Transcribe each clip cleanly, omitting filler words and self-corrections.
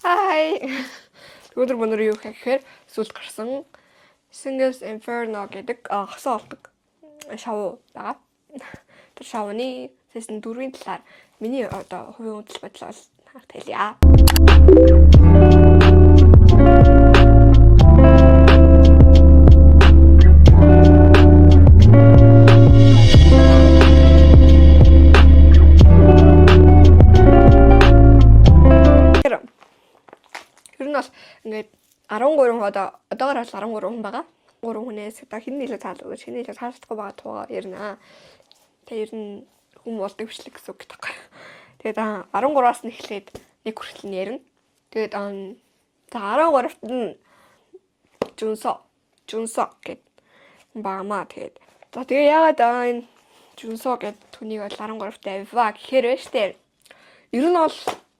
Хай. Өнөөдөр өнөр юу гэхээр сүлд гарсан Singles Inferno гэдэг хасаа олдог шоу байгаа. Тэр шоуны season 4-ийн талаар миний одоо хувийн үзэл бодол бол хэлье. Ер нь бол ингээд 13 одоогоор бол 13 хүн байгаа. 3 хүнээс одоо хэн илүү цаалаг гэж хэн илүү цаалдахгүй байгаа туугаа ярина. Тэгээ ер нь хүм болдог бичлэг гэсэн үг таахгүй. Тэгээд 13-аас нь эхлээд нэг хүртэл нь ярина. Тэгээд за 13-т нь Junso гэд баамаа тэгээд. За тэгээ яагаад энэ Junso гэд түүнийг бол 13-т аваа гэхээр байна штэ. Ер нь бол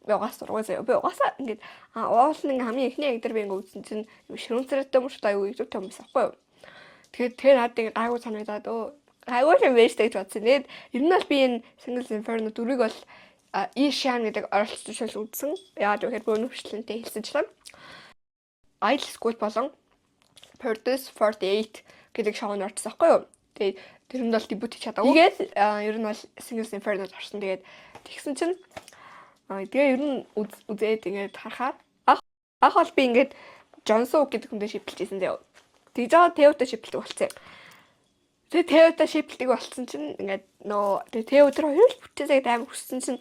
угаасаа ингээд уулын хамгийн ихний ангидэр би ингээд үзсэн чинь ширүүнцэртэй мөртэй аюу YouTube том байсан байхгүй юу. Тэгээд тэр надад гайгүй санагдаад гайгүй юм байж гэж бодсон. Тэгээд ер нь бол би энэ Singles Inferno 4-ийг бол Ishan гэдэг оролцогчтой үзсэн. Яагаад гэвэл бөөнө хөшлөнтэй хэлсэнчлэн Idol School болон Produce 48 гэдэг шоунд орчихсон байхгүй юу. Тэгээд тэр нь бол дебют хийж чадаагүй. Тэгээд ер нь бол Singles Inferno-д орсон. Тэгээд тэгсэн чинь тэгээ ер нь үзээд ингээд харахаар анх бол би ингээд Jonso гэдэг хүнтэй шиптэлжсэн дээ. Тэгж байгаа Теотой шиптэлдэг болцсон. Тэгээ Теотой шиптэлдэг болцсон чинь ингээд тэгээ Тео тэр хоёр л бүтээсээ амар хүссэн чинь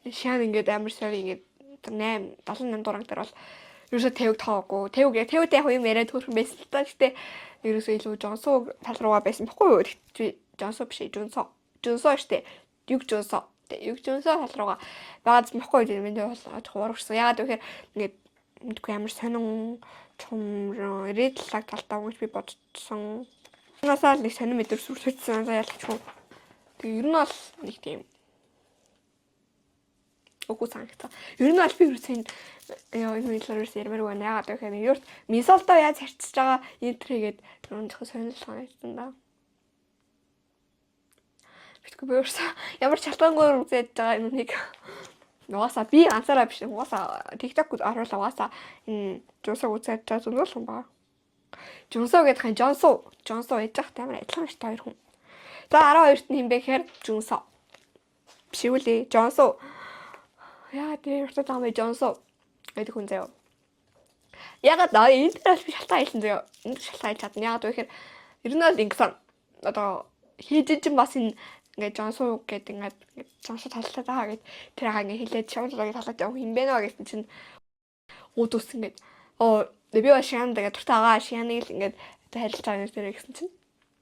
Шан ингээд амар сая ингээд 78 дуурай дээр бол ерөөсөө Теог тоогүй. Теотой яг юм яриад төрхөн байсан л та. Гэтэ ерөөсөө илүү Jonso тал руугаа байсан байхгүй юу? Jonso биш Junso штэ. Юг Junso тал руугаа байгаад мэхгүй дээ миний бол хуурсан. Яагаад гэхээр ингээд мэдгүй амар сонин чумрын ирээдлэг талтай гэж би бодсон. Насаа л нэг сонин мэдэр сүрсэлсэн ялчихгүй. Тэгээ ер нь бол нэг тийм үгүй санагтаа. Ер нь бол би юусэн энэ хэлээрс ярмаар байна. Яагаад гэхээр юурт Мисолдо яаж харьцаж байгаа энтрэгээд түрүүн зөвхөн сонирхол санагдсан да. Битгүй бөөс ямар чалтангуур үзээд байгаа юмыг угаасаа би ганцаараа биш угаасаа TikTok оруулаа угаасаа энэ Junso үзээд байгаа зүйл юм байна. Junso гэдэг хэн Jonso ээж зах тамир адилхан шүү дээ хоёр хүн. За 12-т нь хин бэ гэхээр Junso. Биш үү лээ Jonso. Яа тэр уртаа тамир Jonso гэдэг хүн заяа. Ягаад энэ дээр би шалтгаан хэлсэн заяа. Энд шалтгаан хэлж чадна. Ягаад гэхээр ер нь л ингэсэн одоо хийжиж бас энэ ингээд Jonso гэдэг ингээд Jonso талтай байгаа гэд тэр хагаа ингээд хэлээд шамлаагийн талаад явах юм бэ нэ гэсэн чинь уудус ингээд би ба Шан гэдэг туртай байгаа Шаныг л ингээд харилцаа нэрээр гэсэн чинь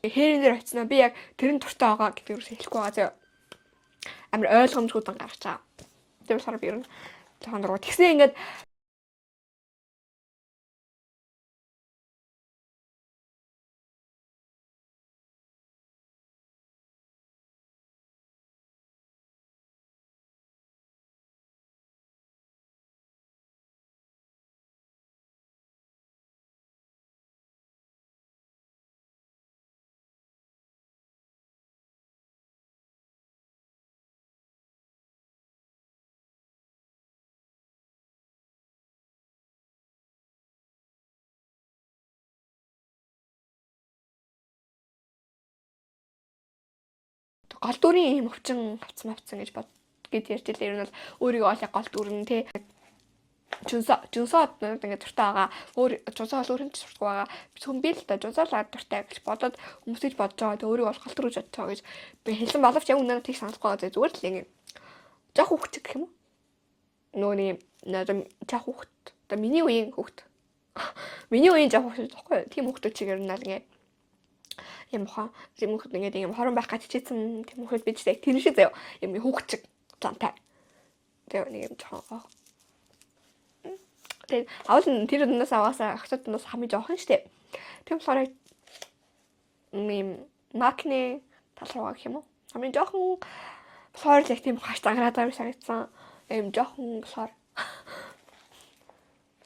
хэрэн дээр очсноо би яг тэрэн туртай байгаа гэдэг юу хэлэхгүй байгаа зөө амар ойлгомжгүйд гаргаж байгаа. Тэр болохоор би ер нь жоохон дургу тэгсэн ингээд гол дүрийн юм өвчин авцсан гэж гээд ярьж илээ. Ер нь бол өөрийгөө ол гол дүрэн тий Junso ингээд туртай байгаа. Junso бол өөрөнд туртай байгаа. Хүн би л да Junso л туртай гэж бодоод хүмүүсэж бодож байгаа. Тэг өөрийгөө болох төр гэж бодож байгаа гэж би хэлсэн боловч яг үнээр тийш санахгүй байгаа. Зүгээр л ингэ жоох хүүхч гэх юм уу? Нөөний жоох хүүхт. Одоо миний үеийн хүүхт. Миний үеийн жоох хүүхт байхгүй юу? Тийм хүүхдүүд чигээр нь л ингэ юм хаа тийм хүүхэд ингээд юм хорон байх гэж чийсэн тийм хүүхэд бид яг тэр шиг заяа юм хүүхчиг зантай. Тэгээ нэг юм жоохон. Тэгээ авал тэр өнөөс аваасаа ахтаднаас хамгийн жоохон штэ. Тийм болохоор юм макны тал руугаа гэх юм уу? Хамгийн жоохон болохоор яг тийм хаш зангараад байгаа юм санагдсан. Юм жоохон болохоор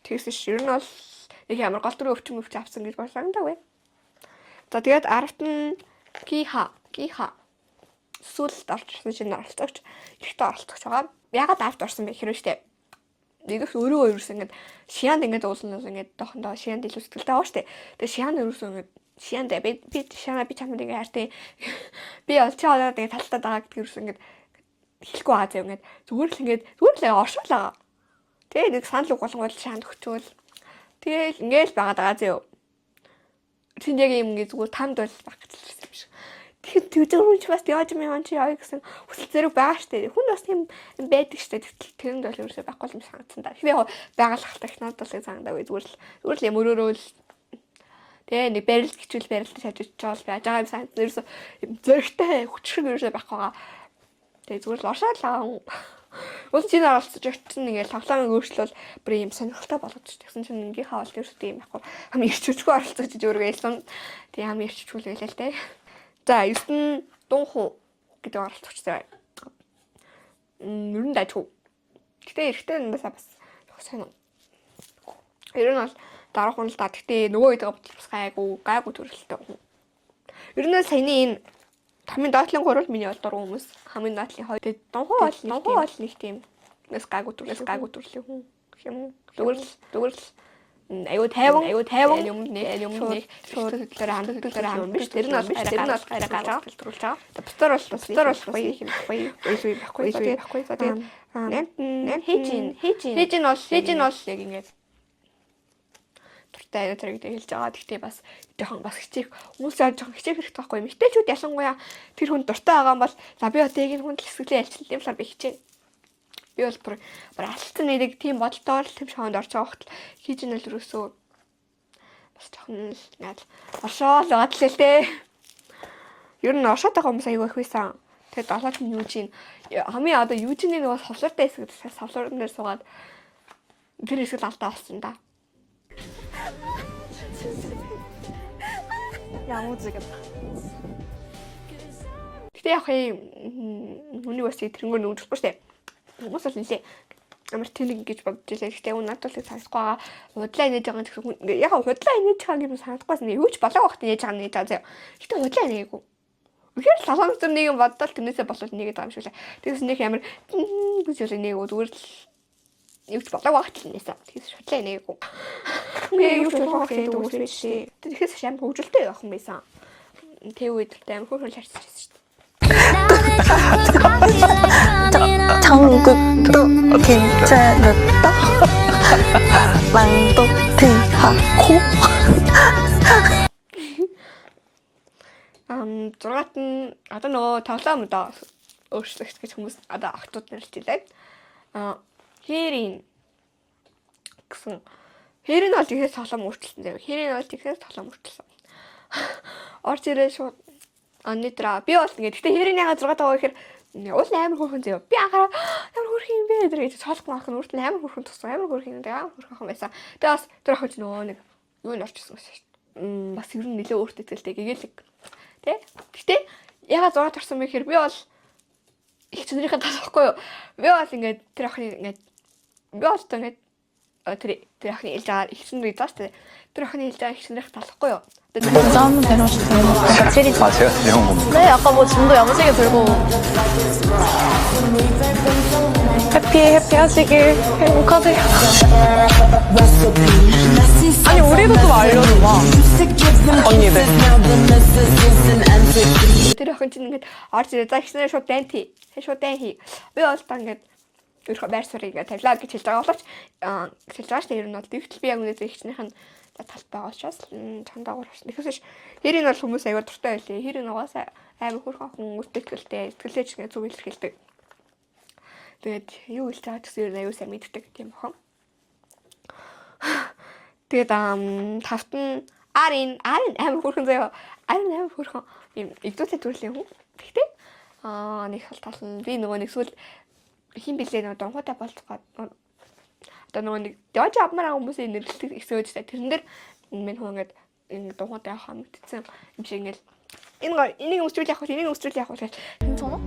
тэгсэн ширн бол яг ямар гол дүрийн өвчин авсан гэж бодлоо. За тэгээд 10-т нь Kiha сүлд орчихсон чинь оролцогч ихтэй оролцогч байгаа. Ягаад 10-т орсон бэ гэхээр штэ. нэгээс өөрөө ерөөс ингээд шианд ингээд уулнаас ингээд доохондоо шианд илүү сэтгэлтэй байгаа штэ. Тэгээ шианд ерөөс ингээд шианд би шиана би чамд ингээд хайртай би олж чаалаад ингээд талтаад байгаа гэдгээр ерөөс ингээд хэлэхгүй байгаа зав ингээд зүгээр л оршуулаа. Тэгээ нэг санал үг болгонгууд шаанд өгчөөл. Тэгээл ингээд байгаад байгаа зав. Тэнд яг юм ингээд зүгээр тамд бол баг гэж хэлсэн юм шиг. Тэгэхээр тэгж бас яаж юм чи яа гэсэн хүсэл зэрэг байгаа штэ. Хүн бас тийм байдаг штэ. Тэрэнд бол ерөөсөй байхгүй юм санагдсан да. Тэгэхээр байгалахтай их надад л санагдав. Зүгээр л юм өрөөрөө л тэгээ нэг барилт гिचүүл барилт шажиж чаал байж байгаа юм санагдсан. Ерөөсөй зөрөгтэй хүчрэг ерөөсөй байхгүй байгаа. Тэгээ зүгээр л оршаалаа. Уул чинь оролцож очсон нэгээл тоглоомыг өөрчлөл бүр юм сонирхолтой болгож тэгсэн чинь ингийн хаалт ерөөсөй юм байхгүй. Хам ирчүүчгүй оролцож өөргөө ялсан. Тэгээ хам ирчүүл байлаа л те. За 9 дунху гэдэг оролцогчтой. Ер нь дайчгүй. Гэтэ эрэхтэй нь бас сайн. Ер нь бол дараахан л да. Гэтэ нөгөө үетэйгээ бас гайгүй төрөлтэй. Ер нь саяны энэ хамгийн доотлын 3 миний бол дургу хүмүүс. Хамгийн доотлын 2. Тэгээ дунху бол нэг тийм бас гайгүй төрлийн хүн юм. Зүгээр л аюу тайван юм нэг шууд хөдлөөр ханддаг биш. Тэр нь бол арай гараа фильтруулж байгаа. Бустар бол байхгүй. Хэжин бол яг ингэж туртай тэрэг хэлж байгаа. Гэхдээ бас жоохон бас хичээх хүмүүс жоохон хичээх хэрэгтэй байхгүй юм. Эмэгтэйчүүд ялангуяа тэр хүн дуртай байгаа бол за би одоо яг энэ хүнд хэсгэлээ альчлал юм болохоор би хичээнэ. Би бол бүр алцсан нэг тийм бодолтоор л тэм шоонд орж байгаа хөтл хийж нэл өрөөсөө бас жоохон яа оршоол байгаа л тээ. Ер нь оршоод байгаа хүмүүс аягүй их байсан. Тэгээд долооч нь юу чинь хамгийн одоо юу чинь нэг совлортой хэсэг совлорн дээр суугаад тэр хэсэг алдаа болсон да. Ямузэг. Гэтэ яг нүний бас тэрнгөө нүжихгүй штэ. Хүмүүс л нэлээ амар тэнэг гэж бодож илээ. Гэхдээ надад бол санахгүй байгаа. Худлаа нээж байгаа гэсэн яг худлаа нээж байгаа юм санахгүй байна. Юу ч болоо багт нээж байгаа нээж байгаа. Гэтэ худлаа нээгээгүй. Үнэхээр салон зам нэг юм боддоо тэрнээсээ болоод нээгээд байгаа юм шиг лээ. Тэгээс нэг амар гэж юу нээгөө зүгээр л юу ч болоо багт нээсэн. Тэгээс худлаа нээгээгүй. Юу ч болоо багт нээгээгүй шээ. Тэгээс шам хөвжөлтэй явах юм байсан. Тэг үед амар хөөрхөн харьцаж байсан шүү дээ. 전국도 괜찮았다. 망도 대하고. Зургаат нь одоо нөгөө тоглоом одоо өөрчлөгч гэж хүмүүс одоо охтууд нар л хэлээ. Хэрийн гэсэн хэрийн бол ихээс тоглоом өөрчлөлтөн заяа. Хэрийн бол ихээс тоглоом өөрчлөлсөн. Орж ирээ шууд анидра би бол ингэ гэхдээ хэрийн яга 6 таа гэхээр уул амар хөөрхөн заяа. Би анхаараа ямар хөөрхөн юм бэ гэж цоолох маах нь үртэл амар хөөрхөн туссан. Амар хөөрхөн байсан. Тэгээ бас тэр охин нөгөө нэг юу н орчихсон гэсэн шүү дээ. Бас ер нь нэлээ өөртөө итгэлтэй гэгээлэг. Тэ? Гэтэ ягаад 6 тарсан бэ гэхээр би бол их чөнөрийнхээ талахгүй юу. Би бол ингээд тэр охин ингээд би бол одоо ингээд тэр охин хэлж байгаа их чөнөр гэж байна. Тэр охин хэлж байгаа их чөнөрийнхээ талахгүй юу. 싸움은 배려시켜요. 그러니까 체리. 아, 제가 이런 겁니다. 네, 아까 뭐 진도 야무지게 들고. 해피 하시길 행복하세요. 아니 우리도 좀 알려줘봐. 언니들. Тэр охин чинь ингээд орж ирээ. За ихснээр шууд дайн хий. Би бол та ингээд өөрхөн байр суурийг ингээд тавилаа гэж хэлж байгаа боловч хэлж байгаа шүү дээ. Ер нь бол дэгтэл би яг үнэ ихснийх нь талт байгаа учраас чандаагаар шин. Тэгэхээс хэрийн бол хүмүүс аягаар дуртай байлээ. Хэрийн угаасаа амар хөрхөн хүн итгэлтэй итгэлтэй ч ингээд зүг илэрхийлдэг. Тэгээд юу хэлж байгаа ч гэсэн ер нь аюу сайн мэддэг тийм охин. Тэгээд тавт нь Арын амар хөрхөн заяа. Арын амар хөрхөн юм игдүүтэй төрлийн хүн. Гэхдээ нэг хал тал нь би нөгөө нэг сүл хин билээ нөгөө донготой болцгоо одоо нөгөө нэг дэж авмаар хүмүүсийн нэрлэлт ихсөөж та тэрэн дээр минь хүн ингээд энэ донготой явах мэдсэн юм шиг ингээд энийг өмсрүүл явах гэж 괜찮아?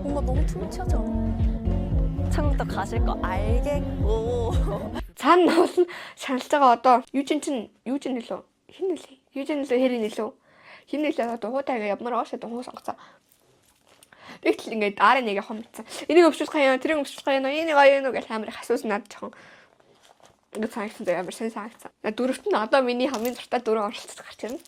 뭔가 너무 투명하지 않아? 창도 가실 거 알겠고. цаана бол шаналж байгаа одоо юужин нэлөө хин нэлээ юужин нэлөө хэрийн нэлөө хин нэлээ одоо хуутайгаа явмаар аашаа дуу сонгоцоо Тэгтэл ингээд дараа нэг явах юм бицэн. Энийг өвчүүлэх юм, тэрийг өвчүүлэх юм, энийг аяа нүг гэх амар их асуусан надад жоохон ингээд санагдсан заяа амар сайн санагдсан. Дөрөвт нь одоо миний хамгийн дуртай дөрөв оролцож гарч ирнэ.